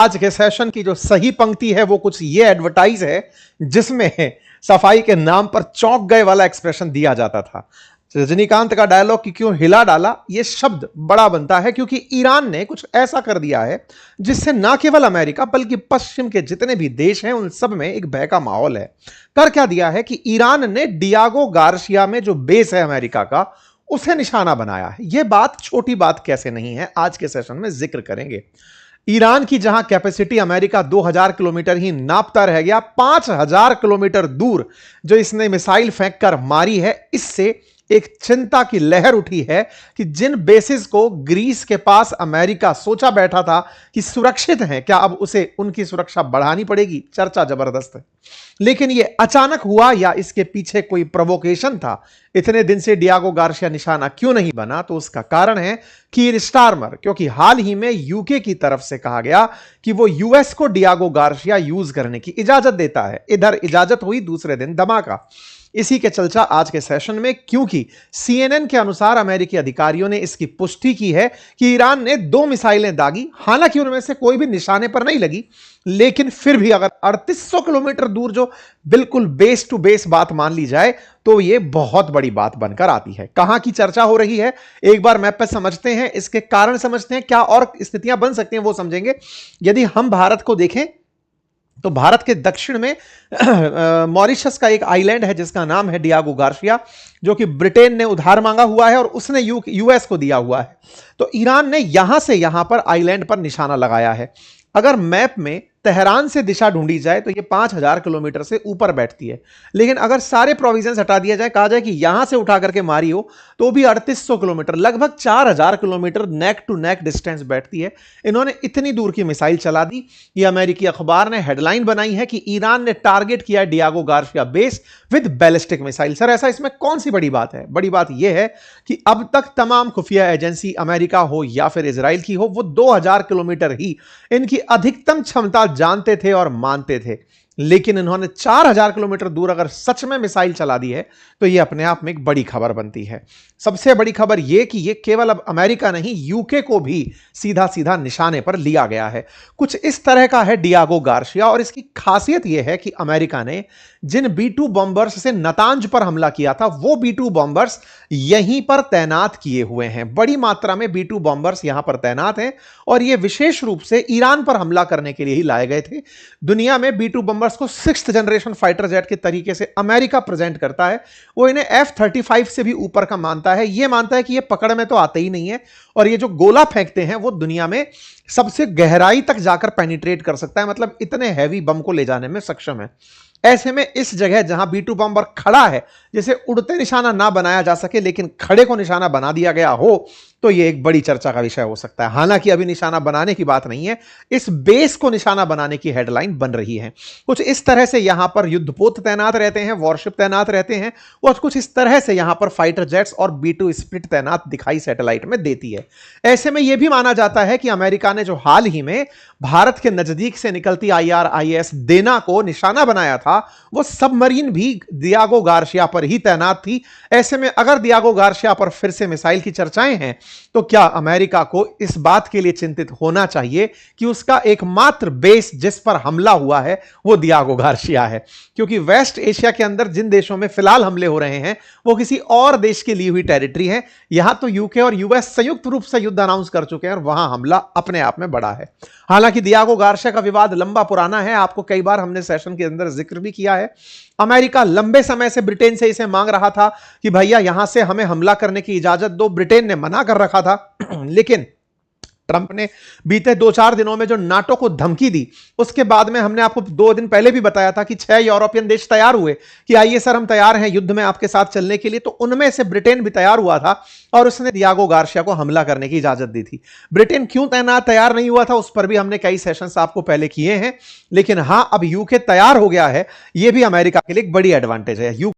आज के सेशन की जो सही पंक्ति है वो कुछ ये एडवर्टाइज है जिसमें सफाई के नाम पर चौंक गए वाला एक्सप्रेशन दिया जाता था। रजनीकांत का डायलॉग कि क्यों हिला डाला, ये शब्द बड़ा बनता है क्योंकि ईरान ने कुछ ऐसा कर दिया है जिससे ना केवल अमेरिका बल्कि पश्चिम के जितने भी देश हैं उन सब में एक भय का माहौल है। कर क्या दिया है कि ईरान ने डियागो गार्सिया में जो बेस है अमेरिका का उसे निशाना बनाया है। यह बात छोटी बात कैसे नहीं है, आज के सेशन में जिक्र करेंगे। ईरान की जहां कैपेसिटी अमेरिका 2000 किलोमीटर ही नापता रह गया, 5000 किलोमीटर दूर जो इसने मिसाइल फेंक कर मारी है, इससे एक चिंता की लहर उठी है कि जिन बेसिस को ग्रीस के पास अमेरिका सोचा बैठा था कि सुरक्षित हैं, क्या अब उसे उनकी सुरक्षा बढ़ानी पड़ेगी। चर्चा जबरदस्त है, लेकिन यह अचानक हुआ या इसके पीछे कोई प्रोवोकेशन था। इतने दिन से डियागो गार्सिया निशाना क्यों नहीं बना, तो उसका कारण है कीर स्टारमर, क्योंकि हाल ही में यूके की तरफ से कहा गया कि वो यूएस को डियागो गार्सिया यूज करने की इजाजत देता है। इधर इजाजत हुई, दूसरे दिन धमाका। इसी के चर्चा आज के सेशन में, क्योंकि सीएनएन के अनुसार अमेरिकी अधिकारियों ने इसकी पुष्टि की है कि ईरान ने 2 मिसाइलें दागी। हालांकि उनमें से कोई भी निशाने पर नहीं लगी, लेकिन फिर भी अगर 3800 किलोमीटर दूर जो बिल्कुल बेस टू बेस बात मान ली जाए तो यह बहुत बड़ी बात बनकर आती है। कहां की चर्चा हो रही है, एक बार मैप पर समझते हैं, इसके कारण समझते हैं, क्या और स्थितियां बन सकती हैं वो समझेंगे। यदि हम भारत को देखें तो भारत के दक्षिण में मॉरिशस का एक आइलैंड है जिसका नाम है डियागो गार्सिया, जो कि ब्रिटेन ने उधार मांगा हुआ है और उसने यूएस को दिया हुआ है। तो ईरान ने यहां से यहां पर आइलैंड पर निशाना लगाया है। अगर मैप में तेहरान से दिशा ढूंढी जाए तो ये 5000 किलोमीटर से ऊपर बैठती है, लेकिन अगर सारे प्रोविजंस हटा दिया जाए, कहा जाए कि यहां से उठा करके मारी हो तो भी 3800 किलोमीटर, लगभग 4000 kilometre neck to neck distance बैठती है। इन्होंने इतनी दूर की मिसाइल चला दी। ये अमेरिकी अखबार ने हेडलाइन बनाई है कि ईरान ने टारगेट किया Diego Garcia base with ballistic missile. Sir, ऐसा इसमें कौन सी बड़ी बात है? बड़ी बात यह है कि अब तक तमाम खुफिया एजेंसी, अमेरिका हो या फिर इजराइल की हो, वो 2000 किलोमीटर ही इनकी अधिकतम क्षमता जानते थे और मानते थे। लेकिन इन्होंने 4000 किलोमीटर दूर अगर सच में मिसाइल चला दी है तो यह अपने आप में एक बड़ी खबर बनती है। सबसे बड़ी खबर यह कि यह केवल अब अमेरिका नहीं, यूके को भी सीधा सीधा निशाने पर लिया गया है। कुछ इस तरह का है डियागो गार्सिया, और इसकी खासियत यह है कि अमेरिका ने जिन B-2 बॉम्बर्स से नतांज पर हमला किया था वो B-2 बॉम्बर्स यहीं पर तैनात किए हुए हैं। बड़ी मात्रा में B-2 बॉम्बर्स यहां पर तैनात हैं और यह विशेष रूप से ईरान पर हमला करने के लिए ही लाए गए थे। दुनिया में B-2 बॉम्बर्स को 6th जनरेशन फाइटर जेट के तरीके से अमेरिका प्रेजेंट करता है। वो इन्हें F-35 से भी ऊपर का मानता है। यह मानता है कि यह पकड़ में तो आते ही नहीं है, और ये जो गोला फेंकते हैं वो दुनिया में सबसे गहराई तक जाकर पेनिट्रेट कर सकता है, मतलब इतने हैवी बम को ले जाने में सक्षम है। ऐसे में इस जगह जहां B-2 बॉम्बर खड़ा है, जिसे उड़ते निशाना ना बनाया जा सके लेकिन खड़े को निशाना बना दिया गया हो, तो यह एक बड़ी चर्चा का विषय हो सकता है। हालांकि अभी निशाना बनाने की बात नहीं है, इस बेस को निशाना बनाने की हेडलाइन बन रही है। कुछ इस तरह से यहां पर युद्धपोत तैनात रहते हैं, वॉरशिप तैनात रहते हैं, और कुछ इस तरह से यहां पर फाइटर जेट्स और B-2 स्प्लिट तैनात दिखाई सैटेलाइट में देती है। ऐसे में यह भी माना जाता है कि अमेरिका ने जो हाल ही में भारत के नजदीक से निकलती IRIS देना को निशाना बनाया था, वो सबमरीन भी डियागो गार्सिया पर ही तैनात थी। ऐसे में अगर डियागो गार्सिया पर फिर से मिसाइल की चर्चाएं हैं तो क्या अमेरिका को इस बात के लिए चिंतित होना चाहिए कि उसका एकमात्र बेस जिस पर हमला हुआ है वो डियागो गार्सिया है? क्योंकि वेस्ट एशिया के अंदर जिन देशों में फिलहाल हमले हो रहे हैं वो किसी और देश की ली हुई टेरिटरी है। यहां तो यूके और यूएस संयुक्त रूप से युद्ध अनाउंस कर चुके हैं और वहां हमला अपने आप में बड़ा है। हालांकि डियागो गार्सिया का विवाद लंबा पुराना है, आपको कई बार हमने सेशन के अंदर जिक्र भी किया है। अमेरिका लंबे समय से ब्रिटेन से इसे मांग रहा था कि भैया यहां से हमें हमला करने की इजाजत दो। ब्रिटेन ने मना कर रखा था, लेकिन ट्रंप ने बीते 2-4 दिनों में जो नाटो को धमकी दी, उसके बाद में हमने आपको 2 दिन पहले भी बताया था कि 6 यूरोपियन देश तैयार हुए कि आइए सर, हम तैयार हैं युद्ध में आपके साथ चलने के लिए। तो उनमें से ब्रिटेन भी तैयार हुआ था और उसने डियागो गार्सिया को हमला करने की इजाजत दी थी। ब्रिटेन क्यों तैयार नहीं हुआ था उस पर भी हमने कई सेशंस आपको पहले किए हैं। लेकिन हां, अब यूके तैयार हो गया है, यह भी अमेरिका के लिए एक बड़ी एडवांटेज है।